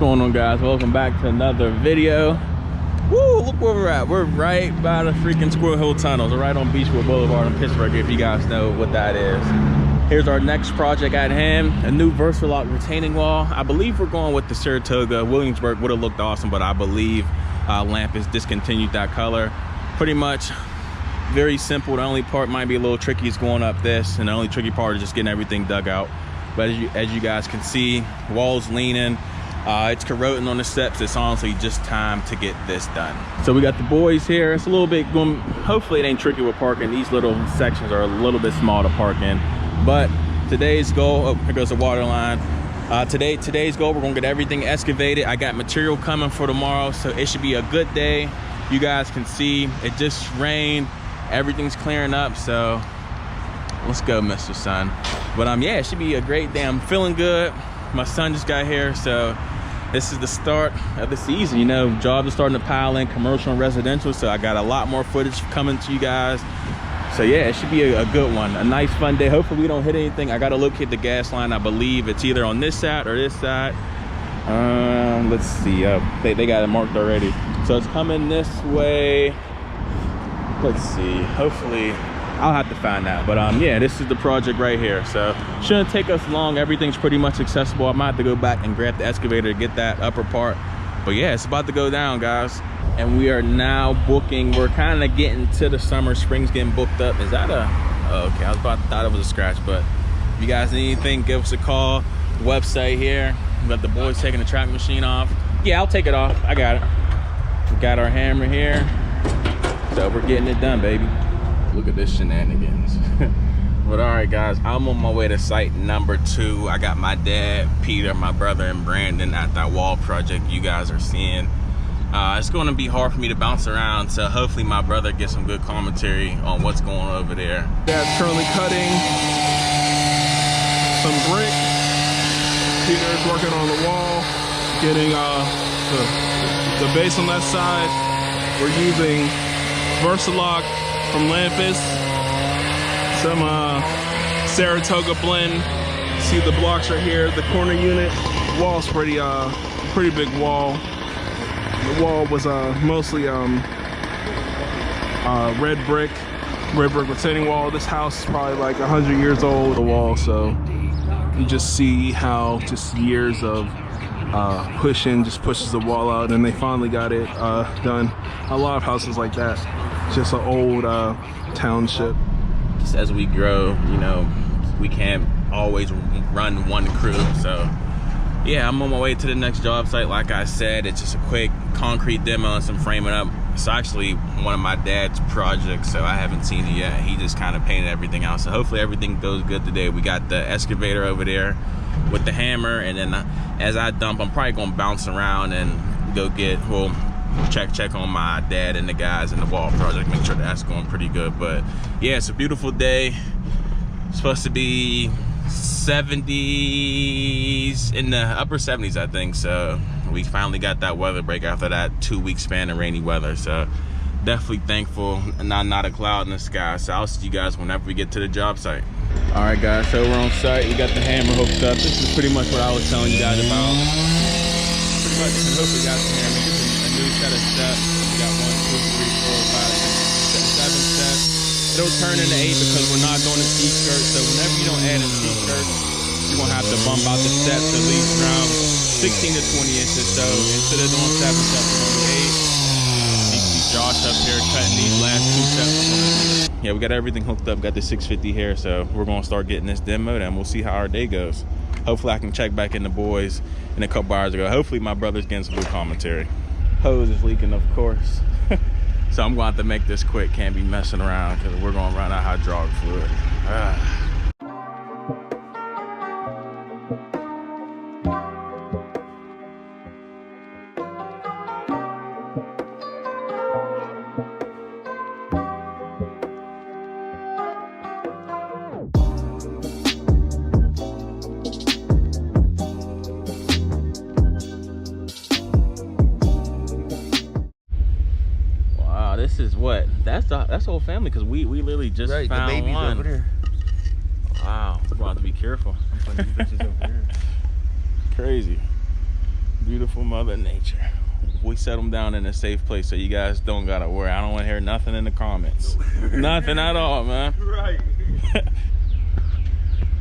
going on, guys? Welcome back to another video. Woo, look where we're at. We're right by the freaking Squirrel Hill tunnels. We're right on Beachwood Boulevard in Pittsburgh, if you guys know what that is. Here's our next project at hand, a new Versalock retaining wall. I believe we're going with the Saratoga. Williamsburg would have looked awesome, but I believe Lampus discontinued that color. Pretty much very simple. The only part might be a little tricky is going up this, and the only tricky part is just getting everything dug out. But as you guys can see, wall's leaning. It's corroding on the steps. It's honestly just time to get this done. So we got the boys here. It's a little bit going, hopefully it ain't tricky with parking. These little sections are a little bit small to park in. But today's goal, oh, here goes the water line. Today's goal, we're gonna get everything excavated. I got material coming for tomorrow, so it should be a good day. You guys can see it just rained. Everything's clearing up, so let's go, Mr. Sun. But yeah, it should be a great day. I'm feeling good. My son just got here, so this is the start of the season. You know, jobs are starting to pile in, commercial and residential, so I got a lot more footage coming to you guys. So yeah, it should be a good one, a nice fun day. Hopefully we don't hit anything. I gotta locate the gas line. I believe it's either on this side or this side. Let's see, they got it marked already. So it's coming this way. Let's see, hopefully I'll have to find out. But yeah, this is the project right here, so shouldn't take us long. Everything's pretty much accessible. I might have to go back and grab the excavator to get that upper part. But yeah, it's about to go down, guys. And we are now booking. We're kind of getting to the summer. Spring's getting booked up. Is that a, oh, okay, I was about to thought it was a scratch, but if you guys need anything, give us a call. The website here. We got the boys taking the track machine off. Yeah, I'll take it off. I got it. We got our hammer here. So we're getting it done, baby. Look at this shenanigans. But all right, guys, I'm on my way to site number 2. I got my dad, Peter, my brother, and Brandon at that wall project you guys are seeing. It's going to be hard for me to bounce around, so hopefully my brother gets some good commentary on what's going on over there. Dad's currently cutting some brick. Peter is working on the wall, getting the base on that side. We're using Versalock from Lampus, some Saratoga blend. See the blocks right here, the corner unit. Wall's pretty big wall. The wall was mostly red brick retaining wall. This house is probably like 100 years old, the wall, so you just see how just years of pushing just pushes the wall out, and they finally got it done. A lot of houses like that, just an old township. Just as we grow, you know, we can't always run one crew, so yeah, I'm on my way to the next job site. Like I said, it's just a quick concrete demo and some framing up. It's actually one of my dad's projects, so I haven't seen it yet. He just kind of painted everything out, so hopefully everything goes good today. We got the excavator over there with the hammer, and then as I dump, I'm probably gonna bounce around and go get, well, check on my dad and the guys in the wall project, make sure that's going pretty good. But yeah, it's a beautiful day. It's supposed to be 70s, in the upper 70s, I think. So we finally got that weather break after that 2-week span of rainy weather, so definitely thankful. Not a cloud in the sky. So I'll see you guys whenever we get to the job site. All right, guys, so we're on site. We got the hammer hooked up. This is pretty much what I was telling you guys about. Pretty much, hopefully you got the hammer. This is a new set of steps. We got 1, 2, 3, 4, 5, 6, 7 steps. It'll turn into 8 because we're not doing a ski skirt. So whenever you don't add a ski skirt, you're gonna have to bump out the steps at least around 16 to 20 inches. So instead of doing 7 steps, we're gonna do 8. You see Josh up here cutting these last 2 steps. Yeah, we got everything hooked up, got the 650 here, so we're gonna start getting this demoed and we'll see how our day goes. Hopefully I can check back in the boys in a couple hours ago. Hopefully my brother's getting some good commentary. Hose is leaking, of course. So I'm going to have to make this quick. Can't be messing around because we're going to run out of hydraulic fluid. This is what? That's the whole family, because we literally just found the baby's one. Over there. Wow, we're going to have to be careful. I'm putting these bitches over here. Crazy. Beautiful Mother Nature. We set them down in a safe place so you guys don't gotta worry. I don't want to hear nothing in the comments. Nothing at all, man. Right.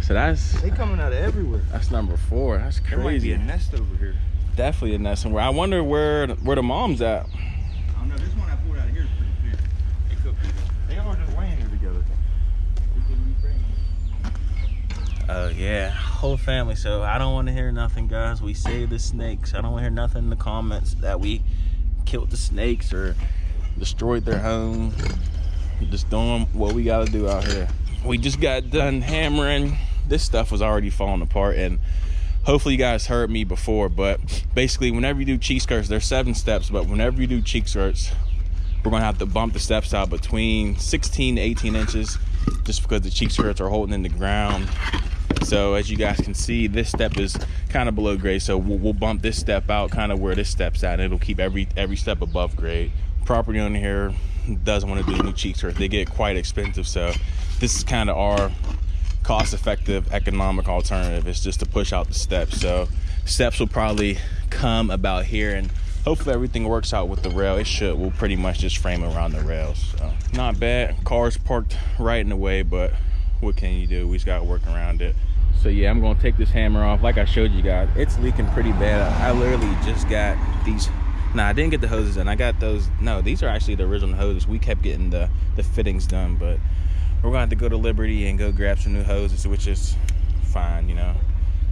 So they coming out of everywhere. That's number 4. That's crazy. There might be a nest over here. Definitely a nest somewhere. I wonder where the mom's at. I don't know. This one I pulled out of here is pretty clear. It could be. They all just laying here together. Oh yeah, whole family. So I don't want to hear nothing, guys. We saved the snakes. I don't want to hear nothing in the comments that we killed the snakes or destroyed their home. Just doing what we gotta do out here. We just got done hammering. This stuff was already falling apart, and hopefully you guys heard me before, but basically whenever you do cheek skirts, there's 7 steps, but whenever you do cheek skirts, we're gonna have to bump the steps out between 16 to 18 inches just because the cheek skirts are holding in the ground. So as you guys can see, this step is kind of below grade, so we'll bump this step out kind of where this step's at, and it'll keep every step above grade. Property owner here doesn't want to do new cheek skirts. They get quite expensive, so this is kind of our cost-effective economic alternative. It's just to push out the steps. So steps will probably come about here, and hopefully everything works out with the rail. It should. We'll pretty much just frame it around the rails. So not bad. Cars parked right in the way, but what can you do? We just gotta work around it. So yeah, I'm gonna take this hammer off. Like I showed you guys, it's leaking pretty bad. I literally just got these. Nah, I didn't get the hoses in. I got those. No, these are actually the original hoses. We kept getting the fittings done, but we're gonna have to go to Liberty and go grab some new hoses, which is fine, you know.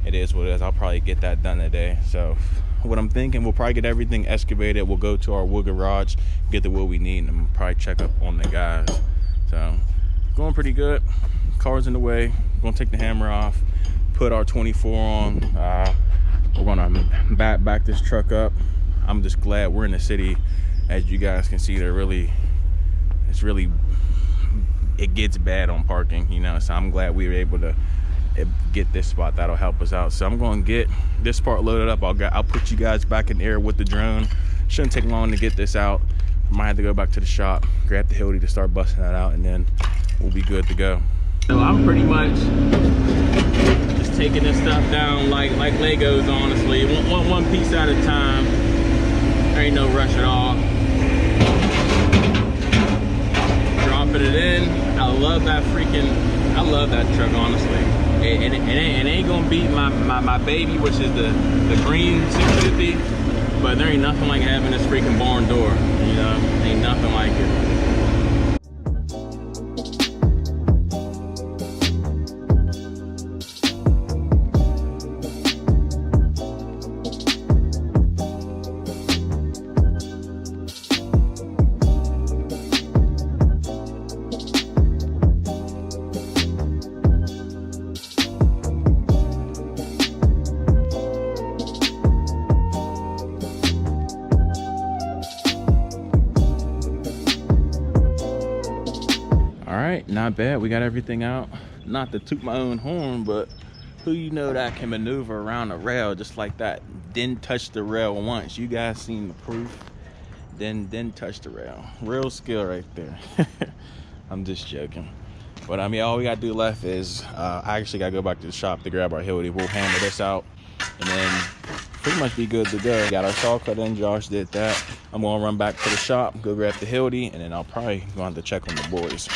It is what it is. I'll probably get that done today. So what I'm thinking, we'll probably get everything excavated. We'll go to our wood garage, get the wood we need, and probably check up on the guys. So going pretty good. Car's in the way. We're gonna take the hammer off, put our 24 on. We're gonna back this truck up. I'm just glad we're in the city. As you guys can see, it gets bad on parking, you know, so I'm glad we were able to get this spot. That'll help us out. So I'm going to get this part loaded up. I'll put you guys back in the air with the drone. Shouldn't take long to get this out. Might have to go back to the shop, grab the Hildy to start busting that out, and then we'll be good to go. So I'm pretty much just taking this stuff down like Legos, honestly. One piece at a time. There ain't no rush at all. Dropping it in. I love that truck, honestly. It ain't gonna beat my baby, which is the green 650, but there ain't nothing like having this freaking barn door, you know? Ain't nothing like it. Not bad. We got everything out. Not to toot my own horn, but who you know that can maneuver around a rail just like that? Didn't touch the rail once. You guys seen the proof. Didn't touch the rail. Real skill right there. I'm just joking. But I mean, all we gotta do left is I actually gotta go back to the shop to grab our Hildy. We'll hammer this out and then pretty much be good to go. Got our saw cut in. Josh did that. I'm gonna run back to the shop, go grab the Hildy, and then I'll probably go on to check on the boys.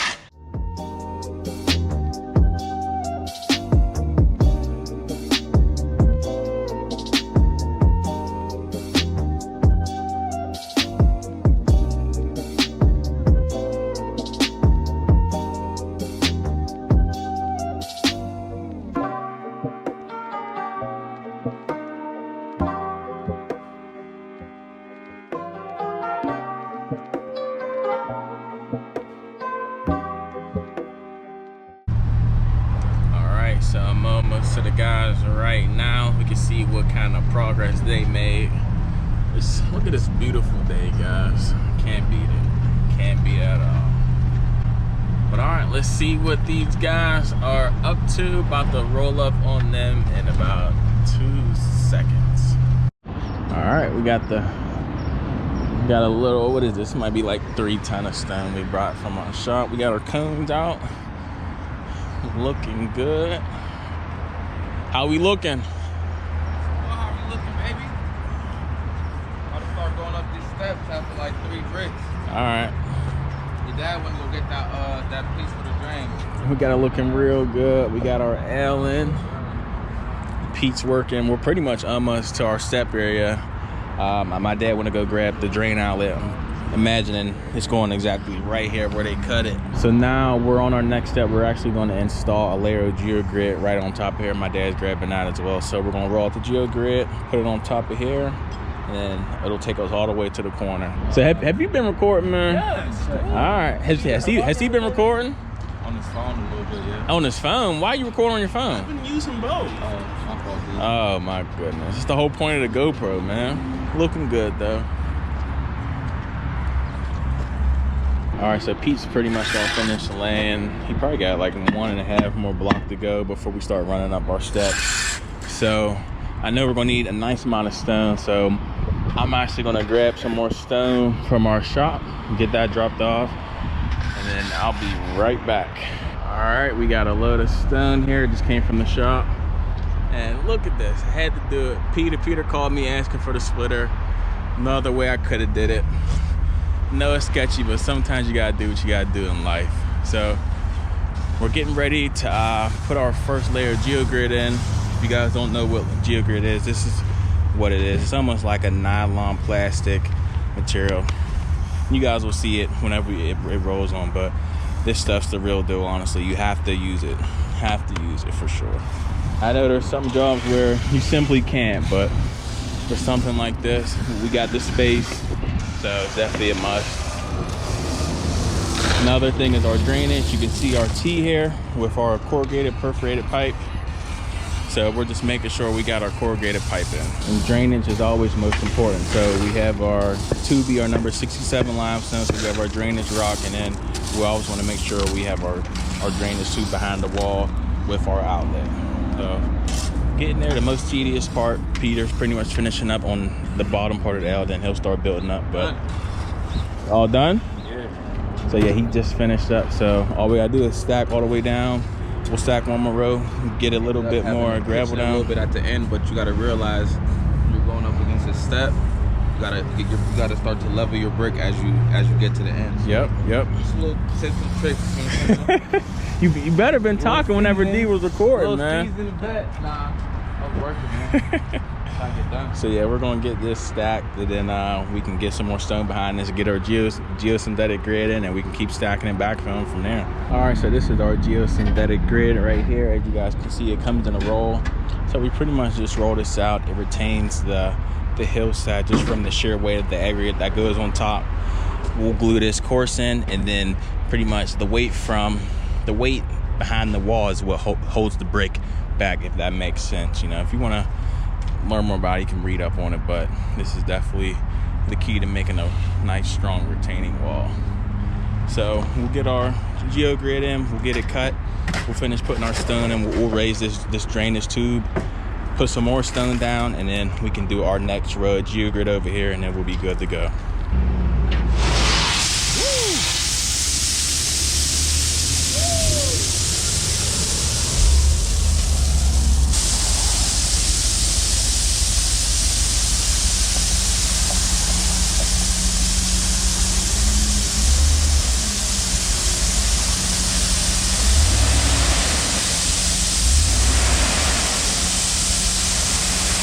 So I'm almost to the guys right now. We can see what kind of progress they made. Look at this beautiful day, guys. Can't beat it. Can't beat it at all. But all right, let's see what these guys are up to. About to roll up on them in about 2 seconds. All right, we got a little, what is this? Might be like 3 ton of stone we brought from our shop. We got our cones out. Looking good. How we looking? How we looking, baby? steps after like 3 bricks. All right. Your dad went to go get that piece for the drain. We got it looking real good. We got our L in. Pete's working. We're pretty much almost to our step area. My dad went to go grab the drain outlet. I'm imagining it's going exactly right here where they cut it. So now we're on our next step. We're actually going to install a layer of geogrid right on top of here. My dad's grabbing that as well. So we're going to roll out the geogrid, put it on top of here, and then it'll take us all the way to the corner. So have you been recording, man? Yes. All right. Has he been recording? On his phone a little bit, yeah. On his phone? Why are you recording on your phone? I've been using both. My fault, dude. Oh my goodness. It's the whole point of the GoPro, man. Looking good though. All right, so Pete's pretty much gonna finish laying. He probably got like 1.5 more block to go before we start running up our steps. So I know we're gonna need a nice amount of stone. So I'm actually gonna grab some more stone from our shop, get that dropped off, and then I'll be right back. All right, we got a load of stone here. It just came from the shop. And look at this, I had to do it. Peter called me asking for the splitter. No other way I could have did it. No, it's sketchy, but sometimes you gotta do what you gotta do in life. So we're getting ready to put our first layer of geogrid in. If you guys don't know what geogrid is, this is what it is. It's almost like a nylon plastic material. You guys will see it whenever it rolls on, but this stuff's the real deal, honestly. You have to use it. Have to use it for sure. I know there's some jobs where you simply can't, but for something like this, we got the space, so it's definitely a must. Another thing is our drainage. You can see our T here with our corrugated perforated pipe. So we're just making sure we got our corrugated pipe in. And drainage is always most important. So we have our tubey, our number 67 limestone, so we have our drainage rock, and then we always want to make sure we have our drainage tube behind the wall with our outlet. So getting there, the most tedious part, Peter's pretty much finishing up on the bottom part of the L, then he'll start building up. But all done? Yeah. So yeah, he just finished up. So all we gotta do is stack all the way down. We'll stack one more row, get a little bit more gravel down. A little bit at the end, but you gotta realize you're going up against a step. You gotta start to level your brick as you get to the end. So Yep. just a little tips and tricks. You better been talking whenever D was recording, man. In the back. Nah, I was working, man. Trying to get done. So yeah, we're gonna get this stacked, and then we can get some more stone behind this, get our geosynthetic grid in, and we can keep stacking and backfilling from there. All right, so this is our geosynthetic grid right here. As you guys can see, it comes in a roll. So we pretty much just roll this out. It retains the hillside just from the sheer weight of the aggregate that goes on top. We'll glue this course in, and then pretty much the weight behind the wall is what holds the brick back, if that makes sense. You know, if you want to learn more about it, you can read up on it, but this is definitely the key to making a nice, strong retaining wall. So we'll get our geogrid in, we'll get it cut, we'll finish putting our stone in, we'll raise this drainage tube, put some more stone down, and then we can do our next row of geogrid over here, and then we'll be good to go.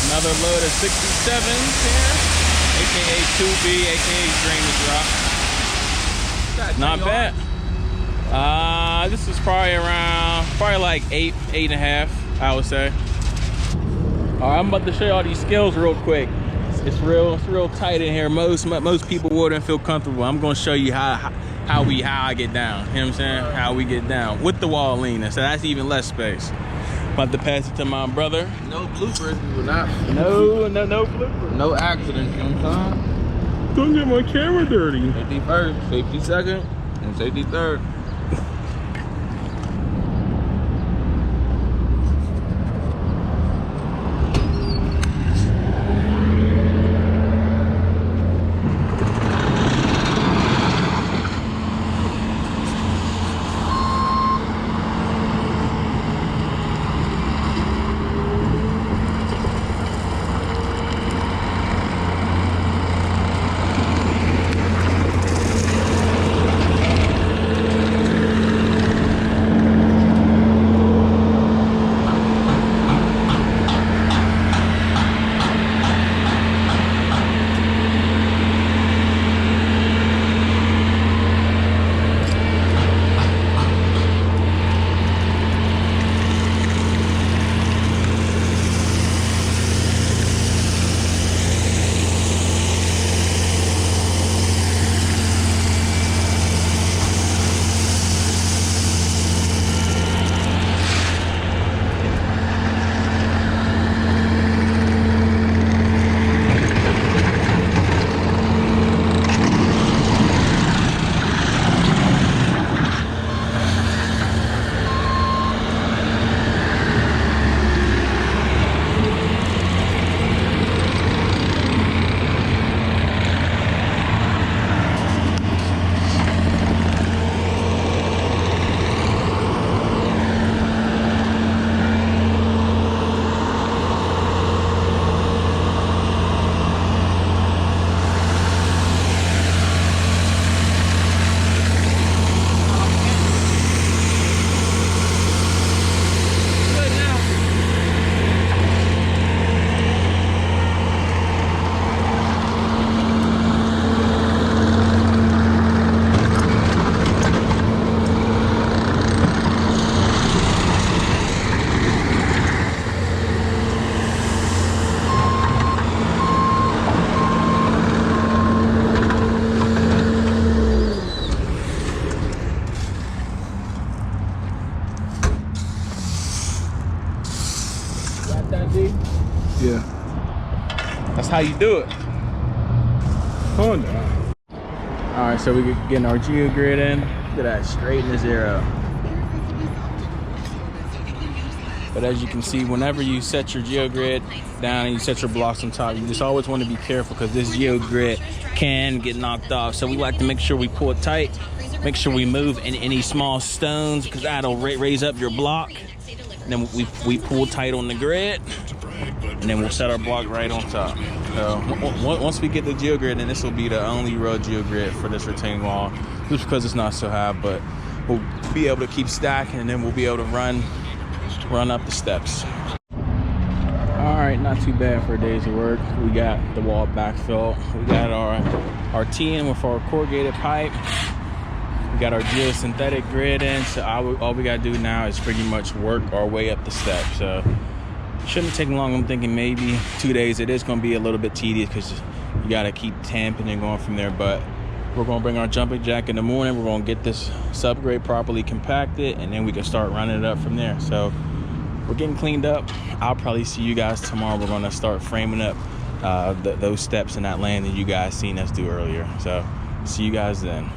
Another load of 67s here, aka 2B, aka drainage rock. Not bad. This is probably like 8.5, I would say. All right, I'm about to show you all these skills real quick. It's real tight in here. Most people wouldn't feel comfortable. I'm gonna show you how I get down. You know what I'm saying? How we get down with the wall leaning. So that's even less space. About to pass it to my brother. No bloopers, we will not. No bloopers. No accidents, you know what I'm saying? Don't get my camera dirty. Safety first, safety second, and safety third. that, D? Yeah. That's how you do it. Oh no. All right, so we're getting our geogrid in. Look at that, straight in the zero. But as you can see, whenever you set your geogrid down and you set your blocks on top, you just always want to be careful because this geogrid can get knocked off. So we like to make sure we pull it tight, make sure we move in any small stones because that'll raise up your block. And then we pull tight on the grid, and then we'll set our block right on top. So once we get the geogrid, and this will be the only real geogrid for this retaining wall, just because it's not so high, but we'll be able to keep stacking, and then we'll be able to run up the steps. All right, not too bad for a day's work. We got the wall backfill. We got our T in with our corrugated pipe. We got our geosynthetic grid in. So all we gotta do now is pretty much work our way up the steps. So shouldn't take long. I'm thinking maybe 2 days. It is gonna be a little bit tedious because you gotta keep tamping and going from there. But we're gonna bring our jumping jack in the morning. We're gonna get this subgrade properly compacted, and then we can start running it up from there. So we're getting cleaned up. I'll probably see you guys tomorrow. We're gonna start framing up those steps in that land that you guys seen us do earlier. So see you guys then.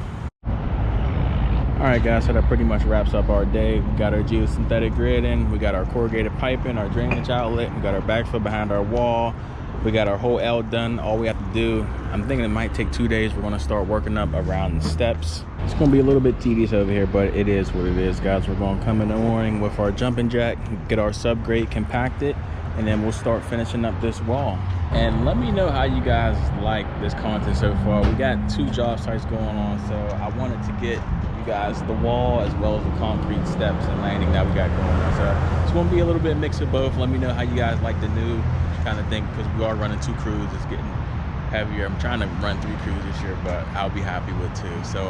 All right, guys, so that pretty much wraps up our day. We got our geosynthetic grid in, we got our corrugated pipe in, our drainage outlet, we got our backfill behind our wall, we got our whole L done. All we have to do, I'm thinking it might take 2 days. We're gonna start working up around the steps. It's gonna be a little bit tedious over here, but it is what it is, guys. We're gonna come in the morning with our jumping jack, get our subgrade compacted, and then we'll start finishing up this wall. And let me know how you guys like this content so far. We got 2 job sites going on, so I wanted to get you guys the wall as well as the concrete steps and landing that we got going on. So it's gonna be a little bit mix of both. Let me know how you guys like the new kind of thing, because we are running 2 crews. It's getting heavier. I'm trying to run 3 crews this year, but I'll be happy with 2. So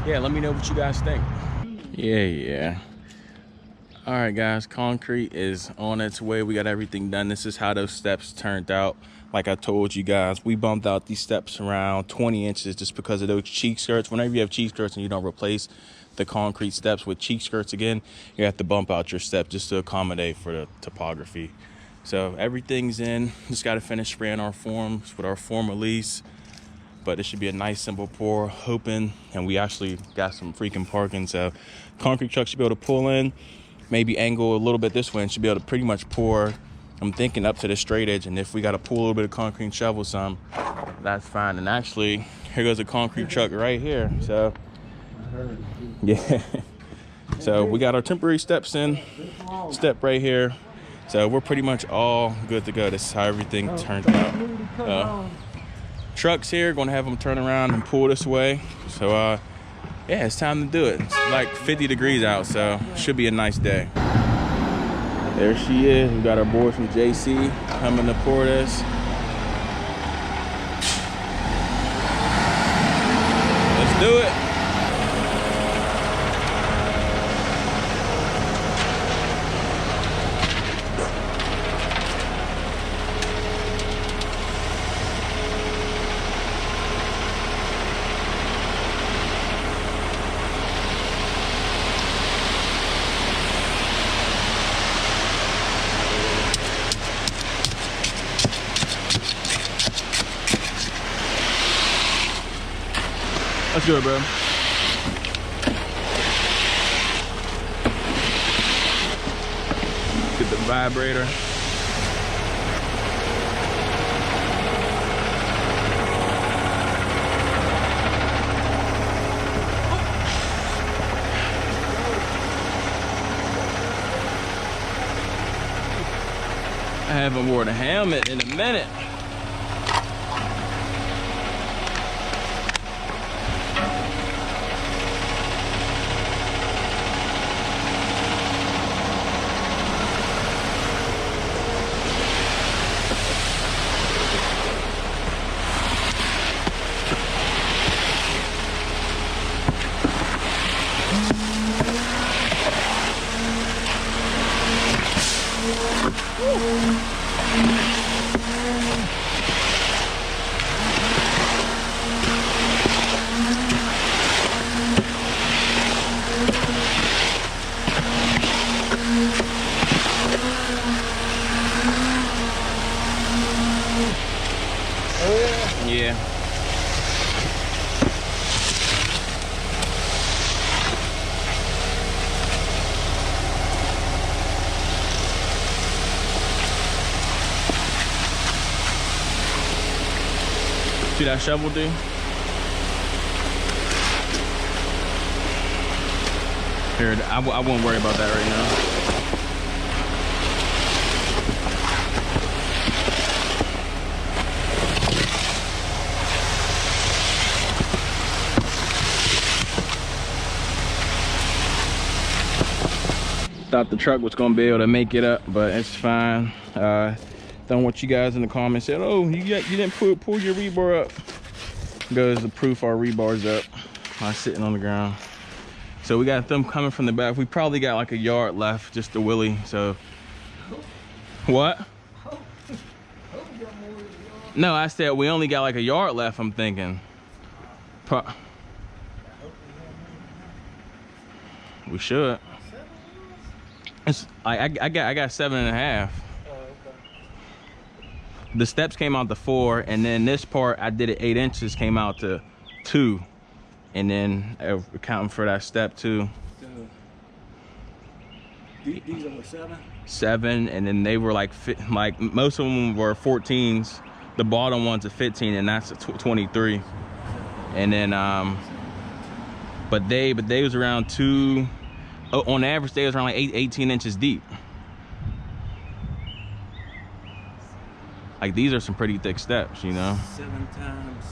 yeah, let me know what you guys think. Yeah. All right, guys, concrete is on its way. We got everything done. This is how those steps turned out. Like I told you guys, we bumped out these steps around 20 inches just because of those cheek skirts. Whenever you have cheek skirts and you don't replace the concrete steps with cheek skirts again, you have to bump out your step just to accommodate for the topography. So everything's in. Just got to finish spraying our forms with our form release. But it should be a nice simple pour, hoping, and we actually got some freaking parking. So concrete truck should be able to pull in, maybe angle a little bit this way, and should be able to pretty much pour, I'm thinking, up to the straight edge. And if we got to pull a little bit of concrete and shovel some, that's fine. And actually, here goes a concrete truck right here. So yeah. So we got our temporary steps in, step right here. So we're pretty much all good to go. This is how everything turned out. Trucks here, gonna have them turn around and pull this way. So yeah, it's time to do it. It's like 50 degrees out, so should be a nice day. There she is. We got our boy from JC coming to pour this. Let's do it. Let's do it, bro. Get the vibrator. I haven't worn a helmet in a minute. Yeah. See that shovel, dude? Here, I won't worry about that right now. Thought the truck was gonna be able to make it up, but it's fine. Don't want you guys in the comments saying, "Oh, you didn't pull your rebar up." Goes to proof our rebar's up. I'm sitting on the ground. So we got them coming from the back. We probably got like a yard left, just the wheelie. So what? No, I said we only got like a yard left. I'm thinking. We should. It's I got 7.5. The steps came out to 4, and then this part I did it 8 inches, came out to 2, and then accounting for that step too. So, these are 7. 7, and then they were like most of them were 14s. The bottom one's a 15, and that's a 23. And then but they was around 2. On average, they was around like 18 inches deep. Like these are some pretty thick steps, you know. 7 times.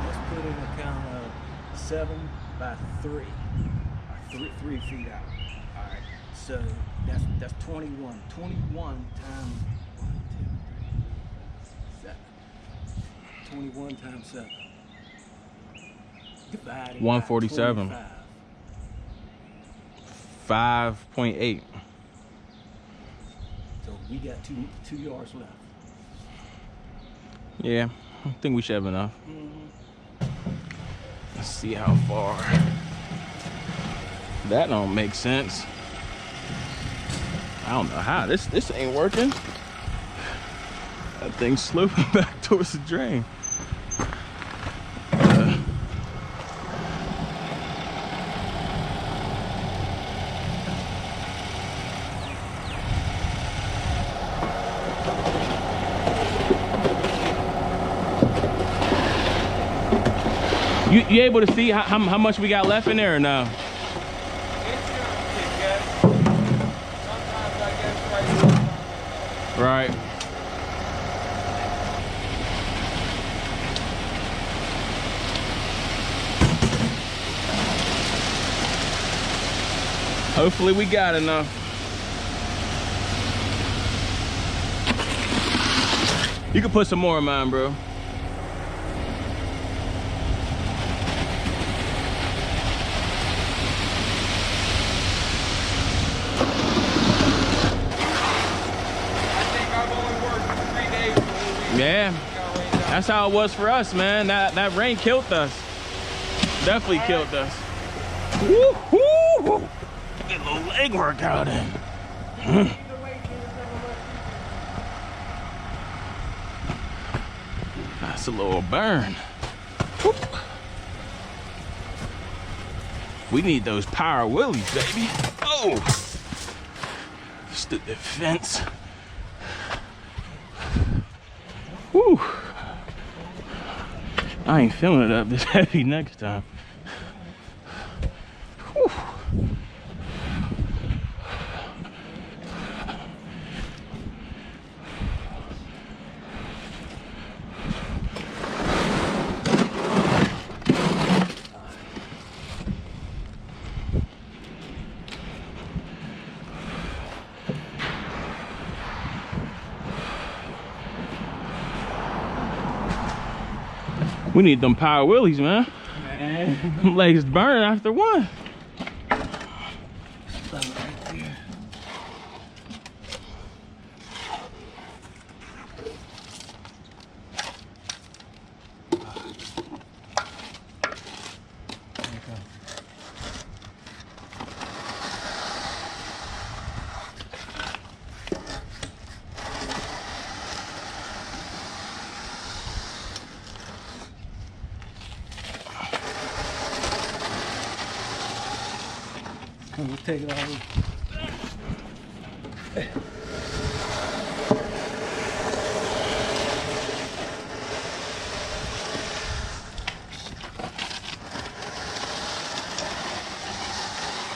Let's put in account of 7 by 3, 3 feet out. All right. So that's 21. 21 times 1, 2, 3, 7. 21 times 7. Divided 147. 5.8. So we got 2 yards left. Yeah, I think we should have enough. Let's see how far. That don't make sense. I don't know how this ain't working. That thing's sloping back towards the drain. You able to see how much we got left in there or no? Right. Hopefully we got enough. You can put some more in mine, bro. Yeah, that's how it was for us, man. That rain killed us. Definitely killed us. Woo-hoo! Get a little leg workout in. That's a little burn. Whoop. We need those power wheelies, baby. Oh! Stood the fence. Whew. I ain't feeling it up this heavy next time. Whew. We need them power wheelies, man. Them legs burn after one. We'll take it all.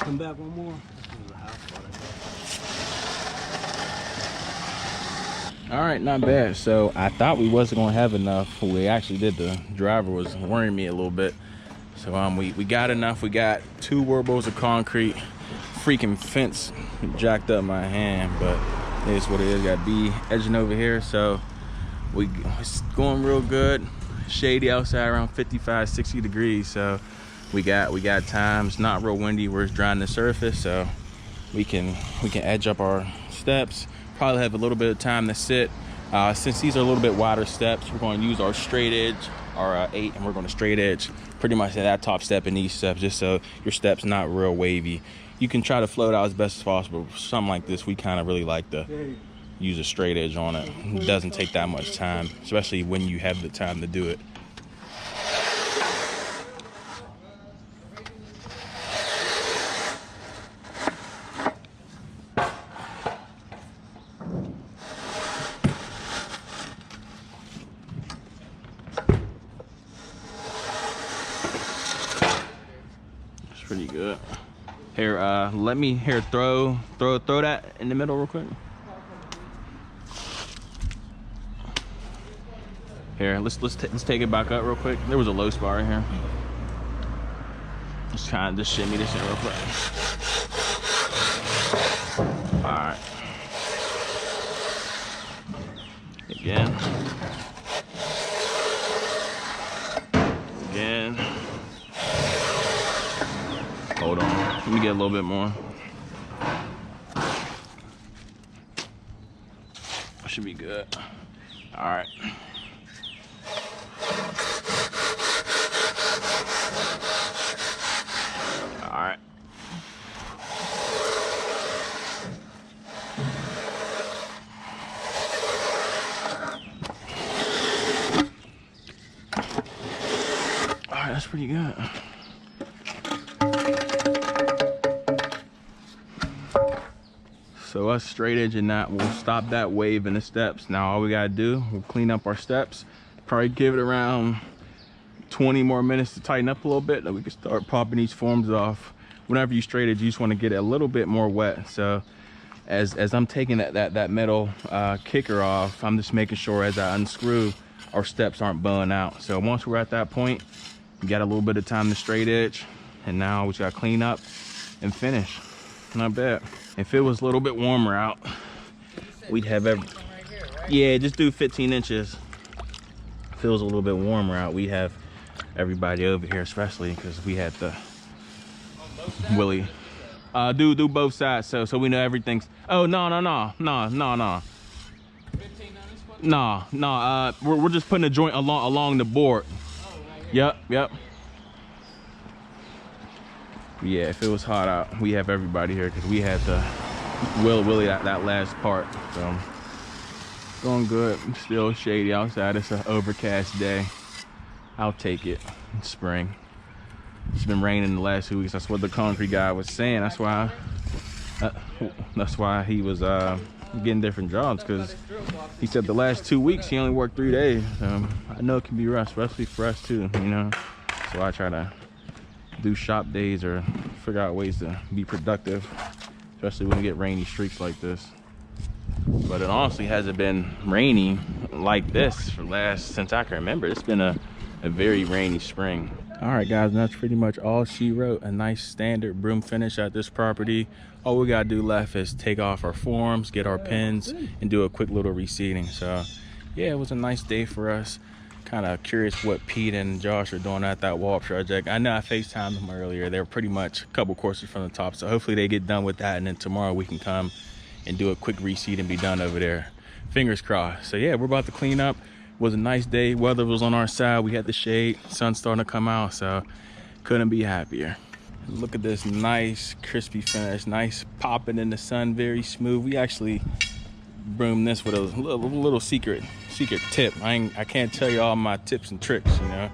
Come back one more. All right, not bad. So I thought we wasn't gonna have enough. We actually did. The driver was worrying me a little bit. So we got enough. We got 2 wheelbarrows of concrete. Freaking fence jacked up my hand, but it is what it is. Got B edging over here, so it's going real good. Shady outside, around 55, 60 degrees. So we got time. It's not real windy where it's drying the surface, so we can edge up our steps. Probably have a little bit of time to sit. Since these are a little bit wider steps, we're going to use our straight edge, our 8, and we're going to straight edge pretty much at that top step in these steps, just so your step's not real wavy. You can try to float out as best as possible. Something like this, we kind of really like to use a straight edge on it. It doesn't take that much time, especially when you have the time to do it. Pretty good. Here, let me throw that in the middle real quick. Here, let's take it back up real quick. There was a low spot right here. Just kind of just shimmy this in real quick. All right. Again. Again. Hold on, let me get a little bit more. Should be good. All right. All right. All right, that's pretty good. So us straight edging that will stop that wave in the steps. Now all we gotta do, we'll clean up our steps, probably give it around 20 more minutes to tighten up a little bit, then we can start popping these forms off. Whenever you straight edge, you just want to get it a little bit more wet. So as I'm taking that metal kicker off, I'm just making sure as I unscrew, our steps aren't bowing out. So once we're at that point, we got a little bit of time to straight edge, and now we just gotta clean up and finish. Not bad. If it was a little bit warmer out, we'd have yeah, just do 15 inches. If it was a little bit warmer out, we'd have everybody over here, especially because we had the Willie. Do both sides, so we know everything's. Oh no. 15 on this one? No. We're just putting a joint along the board. Oh, right here. Yep. Yeah, if it was hot out, we have everybody here because we had to Willie that last part. So going good. Still shady outside. It's an overcast day. I'll take it. It's spring. It's been raining the last 2 weeks. That's what the concrete guy was saying. That's why he was getting different jobs, because he said the last 2 weeks he only worked 3 days. I know it can be rough, especially for us too, you know. So I try to do shop days or figure out ways to be productive, especially when we get rainy streaks like this. But it honestly hasn't been rainy like this since I can remember. It's been a very rainy spring. All right guys, and that's pretty much all she wrote. A nice standard broom finish at this property. All we gotta do left is take off our forms, get our pins, and do a quick little reseating. So yeah, it was a nice day for us. Kind of curious what Pete and Josh are doing at that wall project. I know I FaceTimed them earlier. They're pretty much a couple courses from the top, so hopefully they get done with that, and then tomorrow we can come and do a quick reseat and be done over there. Fingers crossed. So yeah, we're about to clean up. It was a nice day. Weather was on our side. We had the shade. Sun's starting to come out, so couldn't be happier. Look at this nice crispy finish. Nice popping in the sun, very smooth. We actually broomed this with a little secret tip. I can't tell you all my tips and tricks, you know.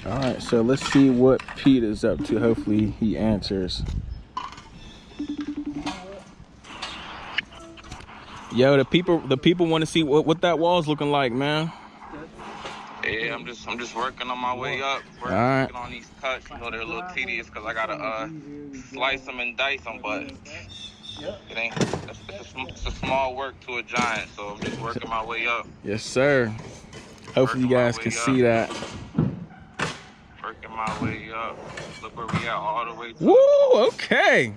All right, so let's see what Pete is up to. Hopefully he answers. Yo, the people want to see what that wall's looking like, man. Yeah, I'm just working on my way up. Working on these cuts. You know they're a little tedious because I gotta slice them and dice them, but it ain't. It's a small work to a giant. So I'm just working my way up. Yes, sir. Hopefully you guys can see that. Working my way up. Look where we at all the way to. Woo! Okay.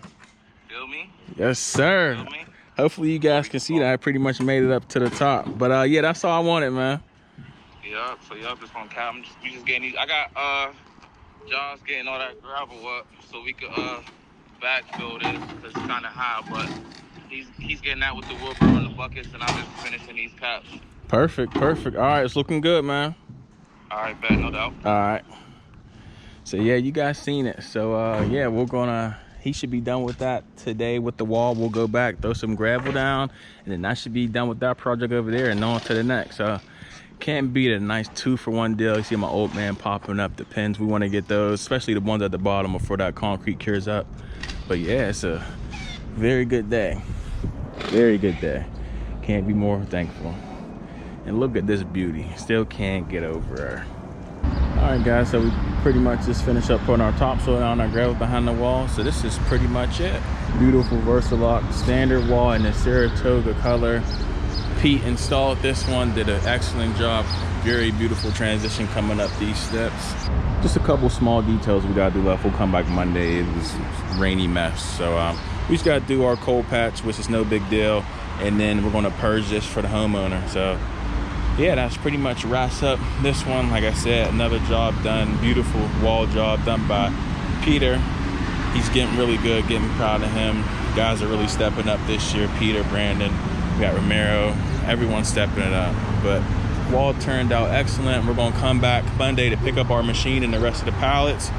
Feel me? Yes, sir. Feel me? Hopefully you guys can see that. I pretty much made it up to the top. But yeah, that's all I wanted, man. Yup. So just gonna cap. We just getting these. I got John's getting all that gravel up so we could backfill this because it's kind of high. But he's getting that with the wheelbarrow and the buckets, and I'm just finishing these caps. Perfect. All right, it's looking good, man. All right, bet, no doubt. All right. So yeah, you guys seen it. So yeah, he should be done with that today with the wall. We'll go back, throw some gravel down, and then I should be done with that project over there and on to the next. Can't beat a nice 2-for-1 deal. You see my old man popping up the pins. We want to get those, especially the ones at the bottom before that concrete cures up. But yeah, it's a very good day. Very good day. Can't be more thankful. And look at this beauty. Still can't get over her. All right, guys, so we pretty much just finished up putting our topsoil on our gravel behind the wall. So this is pretty much it. Beautiful Versalock standard wall in the Saratoga color. Pete installed this one, did an excellent job. Very beautiful transition coming up these steps. Just a couple small details we gotta do left. We'll come back Monday. It was a rainy mess. So we just gotta do our cold patch, which is no big deal. And then we're gonna purge this for the homeowner. So yeah, that's pretty much wraps up this one. Like I said, another job done. Beautiful wall job done by Peter. He's getting really good, getting proud of him. Guys are really stepping up this year. Peter, Brandon, we got Romero, everyone's stepping it up. But wall turned out excellent. We're gonna come back Monday to pick up our machine and the rest of the pallets.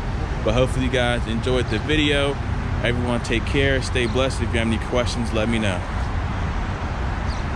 But hopefully you guys enjoyed the video. Everyone take care, stay blessed. If you have any questions, let me know.